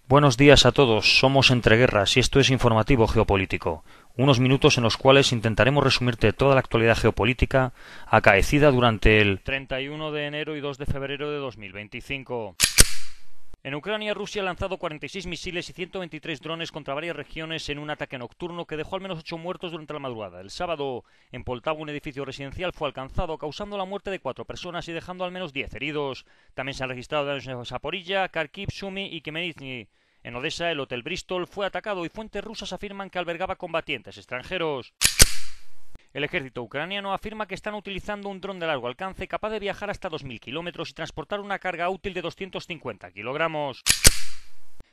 Buenos días a todos, somos Entreguerras y esto es Informativo Geopolítico, unos minutos en los cuales intentaremos resumirte toda la actualidad geopolítica acaecida durante el 31 de enero y 2 de febrero de 2025. En Ucrania, Rusia ha lanzado 46 misiles y 123 drones contra varias regiones en un ataque nocturno que dejó al menos 8 muertos durante la madrugada. El sábado, en Poltava, un edificio residencial fue alcanzado, causando la muerte de 4 personas y dejando al menos 10 heridos. También se han registrado daños en Zaporilla, Kharkiv, Sumy y Khmelnytskyi. En Odessa, el Hotel Bristol fue atacado y fuentes rusas afirman que albergaba combatientes extranjeros. El ejército ucraniano afirma que están utilizando un dron de largo alcance capaz de viajar hasta 2000 kilómetros y transportar una carga útil de 250 kilogramos.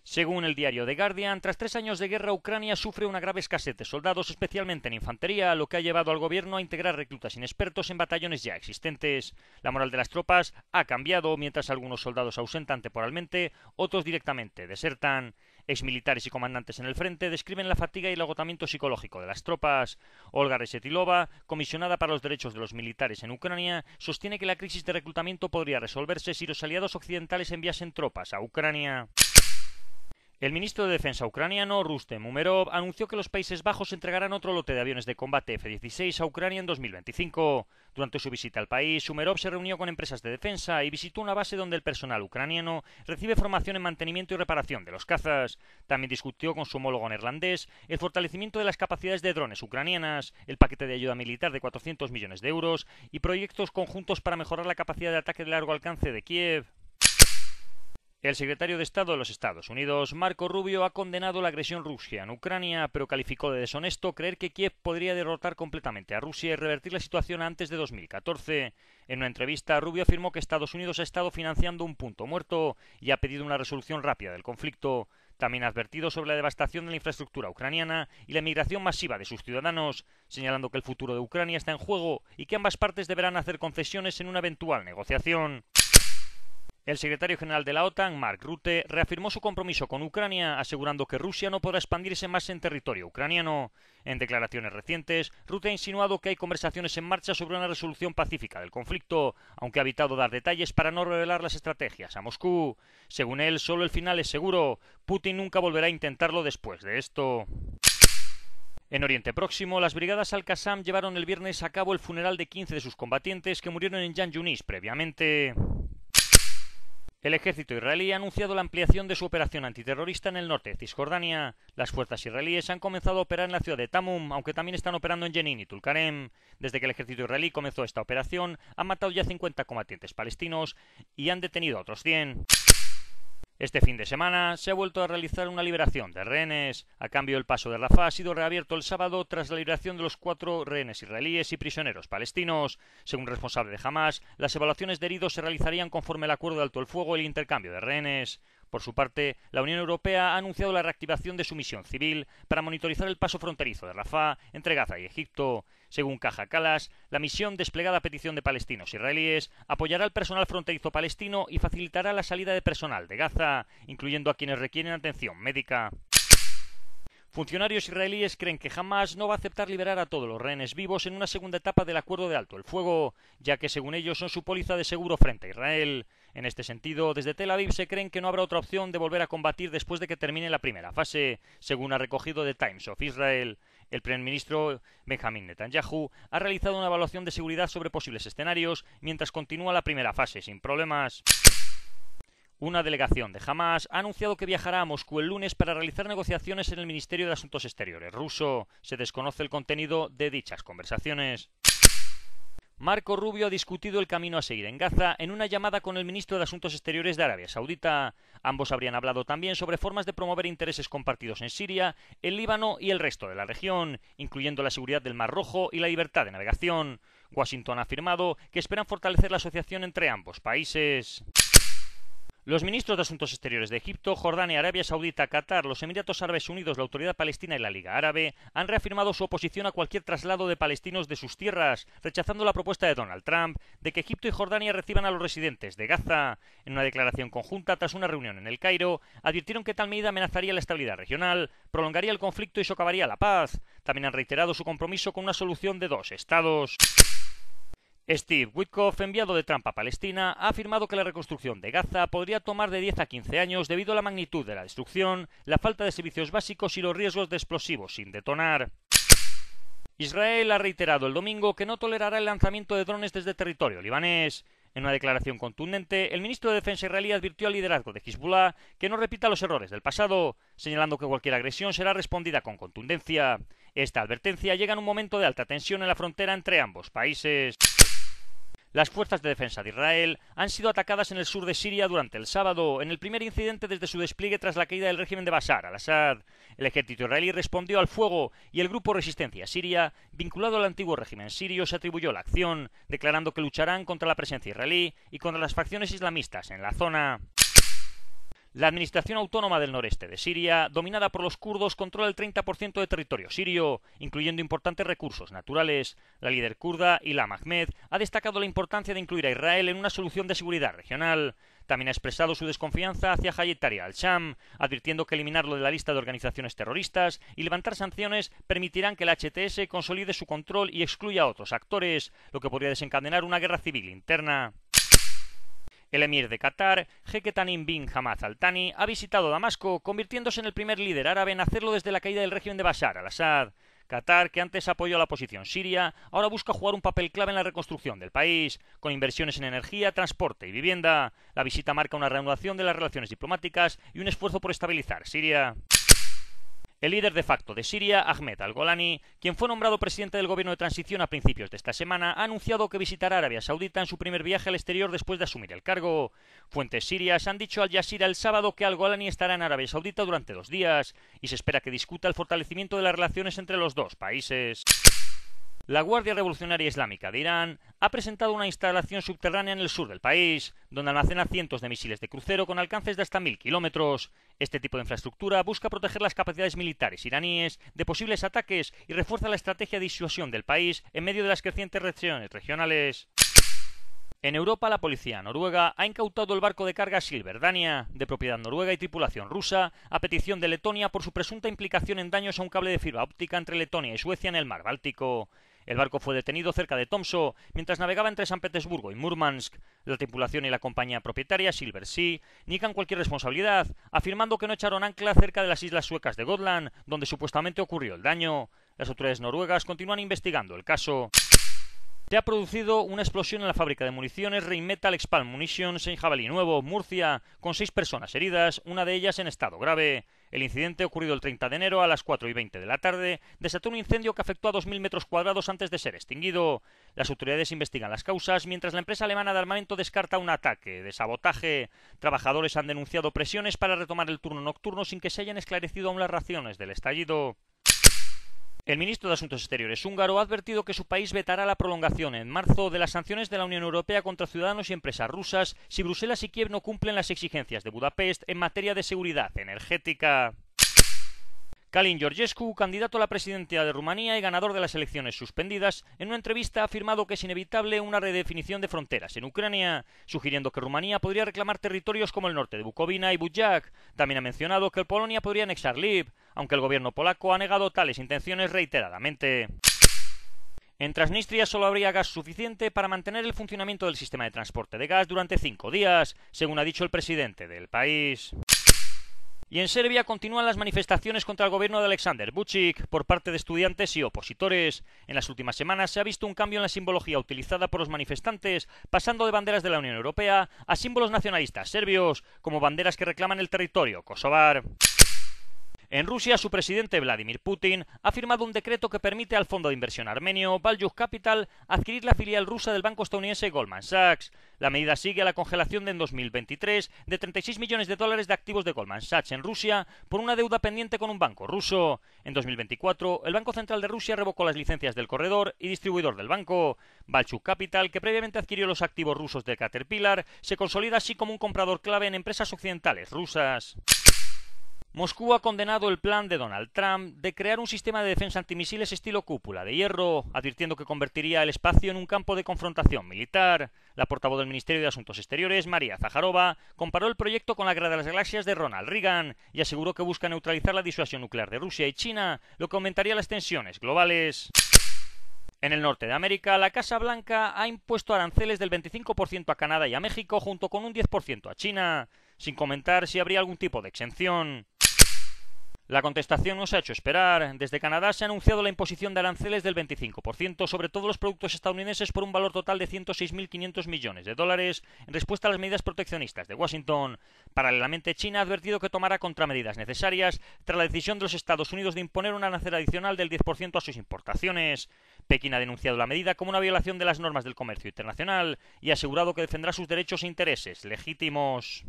Según el diario The Guardian, tras 3 años de guerra, Ucrania sufre una grave escasez de soldados, especialmente en infantería, lo que ha llevado al gobierno a integrar reclutas inexpertos en batallones ya existentes. La moral de las tropas ha cambiado, mientras algunos soldados ausentan temporalmente, otros directamente desertan. Exmilitares y comandantes en el frente describen la fatiga y el agotamiento psicológico de las tropas. Olga Resetilova, comisionada para los derechos de los militares en Ucrania, sostiene que la crisis de reclutamiento podría resolverse si los aliados occidentales enviasen tropas a Ucrania. El ministro de Defensa ucraniano, Rustem Umerov, anunció que los Países Bajos entregarán otro lote de aviones de combate F-16 a Ucrania en 2025. Durante su visita al país, Umerov se reunió con empresas de defensa y visitó una base donde el personal ucraniano recibe formación en mantenimiento y reparación de los cazas. También discutió con su homólogo neerlandés el fortalecimiento de las capacidades de drones ucranianas, el paquete de ayuda militar de 400 millones de euros y proyectos conjuntos para mejorar la capacidad de ataque de largo alcance de Kiev. El secretario de Estado de los Estados Unidos, Marco Rubio, ha condenado la agresión rusa en Ucrania, pero calificó de deshonesto creer que Kiev podría derrotar completamente a Rusia y revertir la situación antes de 2014. En una entrevista, Rubio afirmó que Estados Unidos ha estado financiando un punto muerto y ha pedido una resolución rápida del conflicto. También ha advertido sobre la devastación de la infraestructura ucraniana y la emigración masiva de sus ciudadanos, señalando que el futuro de Ucrania está en juego y que ambas partes deberán hacer concesiones en una eventual negociación. El secretario general de la OTAN, Mark Rutte, reafirmó su compromiso con Ucrania, asegurando que Rusia no podrá expandirse más en territorio ucraniano. En declaraciones recientes, Rutte ha insinuado que hay conversaciones en marcha sobre una resolución pacífica del conflicto, aunque ha evitado dar detalles para no revelar las estrategias a Moscú. Según él, solo el final es seguro. Putin nunca volverá a intentarlo después de esto. En Oriente Próximo, las brigadas Al-Qassam llevaron el viernes a cabo el funeral de 15 de sus combatientes que murieron en Jan Yunis previamente. El ejército israelí ha anunciado la ampliación de su operación antiterrorista en el norte de Cisjordania. Las fuerzas israelíes han comenzado a operar en la ciudad de Tamum, aunque también están operando en Jenin y Tulkarem. Desde que el ejército israelí comenzó esta operación, han matado ya 50 combatientes palestinos y han detenido a otros 100. Este fin de semana se ha vuelto a realizar una liberación de rehenes. A cambio, el paso de Rafah ha sido reabierto el sábado tras la liberación de los 4 rehenes israelíes y prisioneros palestinos. Según responsable de Hamas, las evaluaciones de heridos se realizarían conforme el acuerdo de alto el fuego y el intercambio de rehenes. Por su parte, la Unión Europea ha anunciado la reactivación de su misión civil para monitorizar el paso fronterizo de Rafah entre Gaza y Egipto. Según Kaja Kallas, la misión, desplegada a petición de palestinos israelíes, apoyará al personal fronterizo palestino y facilitará la salida de personal de Gaza, incluyendo a quienes requieren atención médica. Funcionarios israelíes creen que Hamas no va a aceptar liberar a todos los rehenes vivos en una segunda etapa del acuerdo de alto el fuego, ya que según ellos son su póliza de seguro frente a Israel. En este sentido, desde Tel Aviv se creen que no habrá otra opción de volver a combatir después de que termine la primera fase, según ha recogido The Times of Israel. El primer ministro Benjamin Netanyahu ha realizado una evaluación de seguridad sobre posibles escenarios mientras continúa la primera fase sin problemas. Una delegación de Hamas ha anunciado que viajará a Moscú el lunes para realizar negociaciones en el Ministerio de Asuntos Exteriores ruso. Se desconoce el contenido de dichas conversaciones. Marco Rubio ha discutido el camino a seguir en Gaza en una llamada con el ministro de Asuntos Exteriores de Arabia Saudita. Ambos habrían hablado también sobre formas de promover intereses compartidos en Siria, el Líbano y el resto de la región, incluyendo la seguridad del Mar Rojo y la libertad de navegación. Washington ha afirmado que esperan fortalecer la asociación entre ambos países. Los ministros de Asuntos Exteriores de Egipto, Jordania, Arabia Saudita, Qatar, los Emiratos Árabes Unidos, la Autoridad Palestina y la Liga Árabe han reafirmado su oposición a cualquier traslado de palestinos de sus tierras, rechazando la propuesta de Donald Trump de que Egipto y Jordania reciban a los residentes de Gaza. En una declaración conjunta tras una reunión en El Cairo, advirtieron que tal medida amenazaría la estabilidad regional, prolongaría el conflicto y socavaría la paz. También han reiterado su compromiso con una solución de 2 estados. Steve Witkoff, enviado de Trump a Palestina, ha afirmado que la reconstrucción de Gaza podría tomar de 10 a 15 años debido a la magnitud de la destrucción, la falta de servicios básicos y los riesgos de explosivos sin detonar. Israel ha reiterado el domingo que no tolerará el lanzamiento de drones desde territorio libanés. En una declaración contundente, el ministro de Defensa israelí advirtió al liderazgo de Hezbollah que no repita los errores del pasado, señalando que cualquier agresión será respondida con contundencia. Esta advertencia llega en un momento de alta tensión en la frontera entre ambos países. Las fuerzas de defensa de Israel han sido atacadas en el sur de Siria durante el sábado, en el primer incidente desde su despliegue tras la caída del régimen de Bashar al-Assad. El ejército israelí respondió al fuego y el grupo Resistencia Siria, vinculado al antiguo régimen sirio, se atribuyó la acción, declarando que lucharán contra la presencia israelí y contra las facciones islamistas en la zona. La Administración Autónoma del Noreste de Siria, dominada por los kurdos, controla el 30% de territorio sirio, incluyendo importantes recursos naturales. La líder kurda, Ilham Ahmed, ha destacado la importancia de incluir a Israel en una solución de seguridad regional. También ha expresado su desconfianza hacia Hayat Tahrir al-Sham, advirtiendo que eliminarlo de la lista de organizaciones terroristas y levantar sanciones permitirán que el HTS consolide su control y excluya a otros actores, lo que podría desencadenar una guerra civil interna. El emir de Qatar, Jeque Tamim bin Hamad Al Thani, ha visitado Damasco, convirtiéndose en el primer líder árabe en hacerlo desde la caída del régimen de Bashar al-Assad. Qatar, que antes apoyó a la oposición siria, ahora busca jugar un papel clave en la reconstrucción del país, con inversiones en energía, transporte y vivienda. La visita marca una reanudación de las relaciones diplomáticas y un esfuerzo por estabilizar Siria. El líder de facto de Siria, Ahmed al-Golani, quien fue nombrado presidente del gobierno de transición a principios de esta semana, ha anunciado que visitará Arabia Saudita en su primer viaje al exterior después de asumir el cargo. Fuentes sirias han dicho al Jazeera el sábado que al-Golani estará en Arabia Saudita durante 2 días y se espera que discuta el fortalecimiento de las relaciones entre los dos países. La Guardia Revolucionaria Islámica de Irán ha presentado una instalación subterránea en el sur del país, donde almacena cientos de misiles de crucero con alcances de hasta 1000 kilómetros. Este tipo de infraestructura busca proteger las capacidades militares iraníes de posibles ataques y refuerza la estrategia de disuasión del país en medio de las crecientes tensiones regionales. En Europa, la policía noruega ha incautado el barco de carga Silver Dania, de propiedad noruega y tripulación rusa, a petición de Letonia por su presunta implicación en daños a un cable de fibra óptica entre Letonia y Suecia en el mar Báltico. El barco fue detenido cerca de Tromsø mientras navegaba entre San Petersburgo y Murmansk. La tripulación y la compañía propietaria, Silver Sea, niegan cualquier responsabilidad, afirmando que no echaron ancla cerca de las islas suecas de Gotland, donde supuestamente ocurrió el daño. Las autoridades noruegas continúan investigando el caso. Se ha producido una explosión en la fábrica de municiones Rheinmetall Expal Munitions en Jabalí Nuevo, Murcia, con 6 personas heridas, una de ellas en estado grave. El incidente, ocurrido el 30 de enero a las 4:20 de la tarde, desató un incendio que afectó a 2000 metros cuadrados antes de ser extinguido. Las autoridades investigan las causas, mientras la empresa alemana de armamento descarta un ataque de sabotaje. Trabajadores han denunciado presiones para retomar el turno nocturno sin que se hayan esclarecido aún las razones del estallido. El ministro de Asuntos Exteriores húngaro ha advertido que su país vetará la prolongación en marzo de las sanciones de la Unión Europea contra ciudadanos y empresas rusas si Bruselas y Kiev no cumplen las exigencias de Budapest en materia de seguridad energética. Călin Georgescu, candidato a la presidencia de Rumanía y ganador de las elecciones suspendidas, en una entrevista ha afirmado que es inevitable una redefinición de fronteras en Ucrania, sugiriendo que Rumanía podría reclamar territorios como el norte de Bukovina y Bujak. También ha mencionado que Polonia podría anexar Lviv, aunque el gobierno polaco ha negado tales intenciones reiteradamente. En Transnistria solo habría gas suficiente para mantener el funcionamiento del sistema de transporte de gas durante 5 días, según ha dicho el presidente del país. Y en Serbia continúan las manifestaciones contra el gobierno de Aleksandar Vučić por parte de estudiantes y opositores. En las últimas semanas se ha visto un cambio en la simbología utilizada por los manifestantes, pasando de banderas de la Unión Europea a símbolos nacionalistas serbios, como banderas que reclaman el territorio kosovar. En Rusia, su presidente Vladimir Putin ha firmado un decreto que permite al fondo de inversión armenio Valuev Capital adquirir la filial rusa del banco estadounidense Goldman Sachs. La medida sigue a la congelación en 2023 de 36 millones de dólares de activos de Goldman Sachs en Rusia por una deuda pendiente con un banco ruso. En 2024, el Banco Central de Rusia revocó las licencias del corredor y distribuidor del banco. Valuev Capital, que previamente adquirió los activos rusos de Caterpillar, se consolida así como un comprador clave en empresas occidentales rusas. Moscú ha condenado el plan de Donald Trump de crear un sistema de defensa antimisiles estilo cúpula de hierro, advirtiendo que convertiría el espacio en un campo de confrontación militar. La portavoz del Ministerio de Asuntos Exteriores, María Zaharova, comparó el proyecto con la Guerra de las Galaxias de Ronald Reagan y aseguró que busca neutralizar la disuasión nuclear de Rusia y China, lo que aumentaría las tensiones globales. En el norte de América, la Casa Blanca ha impuesto aranceles del 25% a Canadá y a México, junto con un 10% a China, sin comentar si habría algún tipo de exención. La contestación no se ha hecho esperar. Desde Canadá se ha anunciado la imposición de aranceles del 25% sobre todos los productos estadounidenses por un valor total de 106.500 millones de dólares en respuesta a las medidas proteccionistas de Washington. Paralelamente, China ha advertido que tomará contramedidas necesarias tras la decisión de los Estados Unidos de imponer un arancel adicional del 10% a sus importaciones. Pekín ha denunciado la medida como una violación de las normas del comercio internacional y ha asegurado que defenderá sus derechos e intereses legítimos.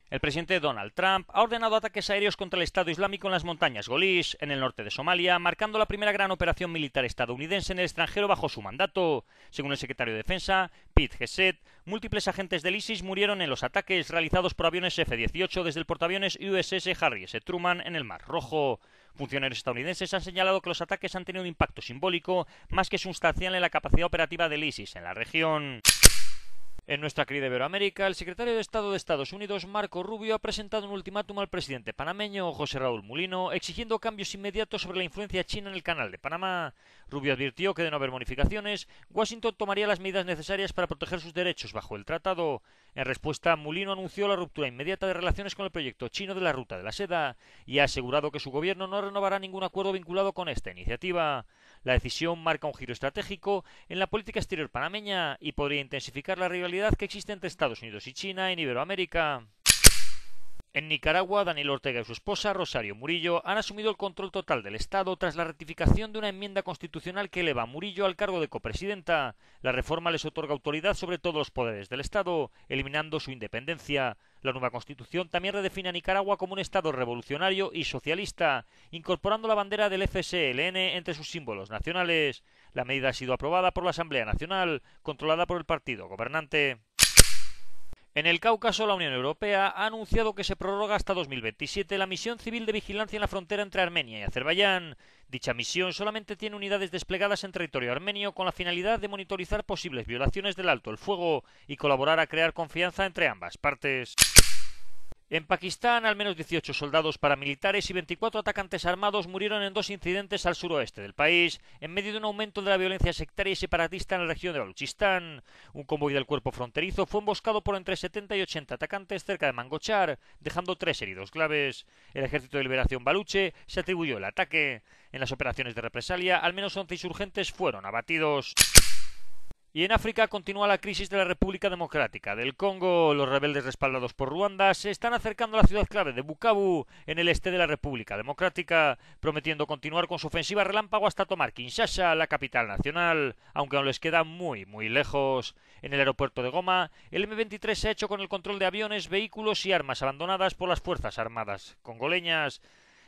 El presidente Donald Trump ha ordenado ataques aéreos contra el Estado Islámico en las montañas Golís, en el norte de Somalia, marcando la primera gran operación militar estadounidense en el extranjero bajo su mandato. Según el secretario de Defensa, Pete Hegseth, múltiples agentes del ISIS murieron en los ataques realizados por aviones F-18 desde el portaaviones USS Harry S. Truman en el Mar Rojo. Funcionarios estadounidenses han señalado que los ataques han tenido un impacto simbólico más que sustancial en la capacidad operativa del ISIS en la región. En nuestra querida Iberoamérica, el secretario de Estado de Estados Unidos, Marco Rubio, ha presentado un ultimátum al presidente panameño, José Raúl Mulino, exigiendo cambios inmediatos sobre la influencia china en el Canal de Panamá. Rubio advirtió que, de no haber modificaciones, Washington tomaría las medidas necesarias para proteger sus derechos bajo el tratado. En respuesta, Mulino anunció la ruptura inmediata de relaciones con el proyecto chino de la Ruta de la Seda y ha asegurado que su gobierno no renovará ningún acuerdo vinculado con esta iniciativa. La decisión marca un giro estratégico en la política exterior panameña y podría intensificar la rivalidad que existe entre Estados Unidos y China en Iberoamérica. En Nicaragua, Daniel Ortega y su esposa, Rosario Murillo, han asumido el control total del Estado tras la ratificación de una enmienda constitucional que eleva a Murillo al cargo de copresidenta. La reforma les otorga autoridad sobre todos los poderes del Estado, eliminando su independencia. La nueva Constitución también redefine a Nicaragua como un Estado revolucionario y socialista, incorporando la bandera del FSLN entre sus símbolos nacionales. La medida ha sido aprobada por la Asamblea Nacional, controlada por el partido gobernante. En el Cáucaso, la Unión Europea ha anunciado que se prorroga hasta 2027 la misión civil de vigilancia en la frontera entre Armenia y Azerbaiyán. Dicha misión solamente tiene unidades desplegadas en territorio armenio con la finalidad de monitorizar posibles violaciones del alto el fuego y colaborar a crear confianza entre ambas partes. En Pakistán, al menos 18 soldados paramilitares y 24 atacantes armados murieron en dos incidentes al suroeste del país, en medio de un aumento de la violencia sectaria y separatista en la región de Baluchistán. Un convoy del cuerpo fronterizo fue emboscado por entre 70 y 80 atacantes cerca de Mangochar, dejando 3 heridos graves. El Ejército de Liberación Baluche se atribuyó el ataque. En las operaciones de represalia, al menos 11 insurgentes fueron abatidos. Y en África continúa la crisis de la República Democrática del Congo. Los rebeldes respaldados por Ruanda se están acercando a la ciudad clave de Bukavu, en el este de la República Democrática, prometiendo continuar con su ofensiva relámpago hasta tomar Kinshasa, la capital nacional, aunque aún les queda muy lejos. En el aeropuerto de Goma, el M-23 se ha hecho con el control de aviones, vehículos y armas abandonadas por las Fuerzas Armadas congoleñas.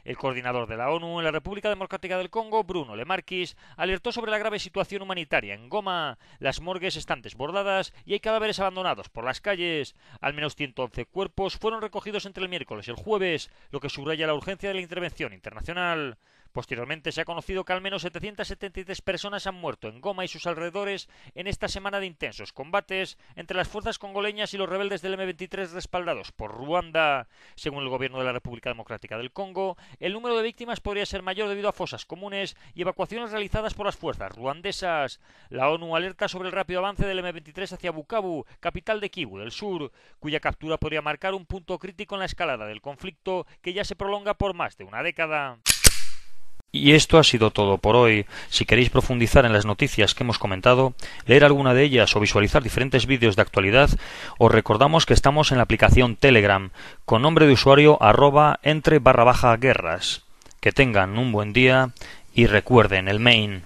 El coordinador de la ONU en la República Democrática del Congo, Bruno Lemarquis, alertó sobre la grave situación humanitaria en Goma. Las morgues están desbordadas y hay cadáveres abandonados por las calles. Al menos 111 cuerpos fueron recogidos entre el miércoles y el jueves, lo que subraya la urgencia de la intervención internacional. Posteriormente se ha conocido que al menos 773 personas han muerto en Goma y sus alrededores en esta semana de intensos combates entre las fuerzas congoleñas y los rebeldes del M-23 respaldados por Ruanda. Según el gobierno de la República Democrática del Congo, el número de víctimas podría ser mayor debido a fosas comunes y evacuaciones realizadas por las fuerzas ruandesas. La ONU alerta sobre el rápido avance del M-23 hacia Bukavu, capital de Kivu del Sur, cuya captura podría marcar un punto crítico en la escalada del conflicto que ya se prolonga por más de una década. Y esto ha sido todo por hoy. Si queréis profundizar en las noticias que hemos comentado, leer alguna de ellas o visualizar diferentes vídeos de actualidad, os recordamos que estamos en la aplicación Telegram, con nombre de usuario @entre_guerras. Que tengan un buen día y recuerden el main.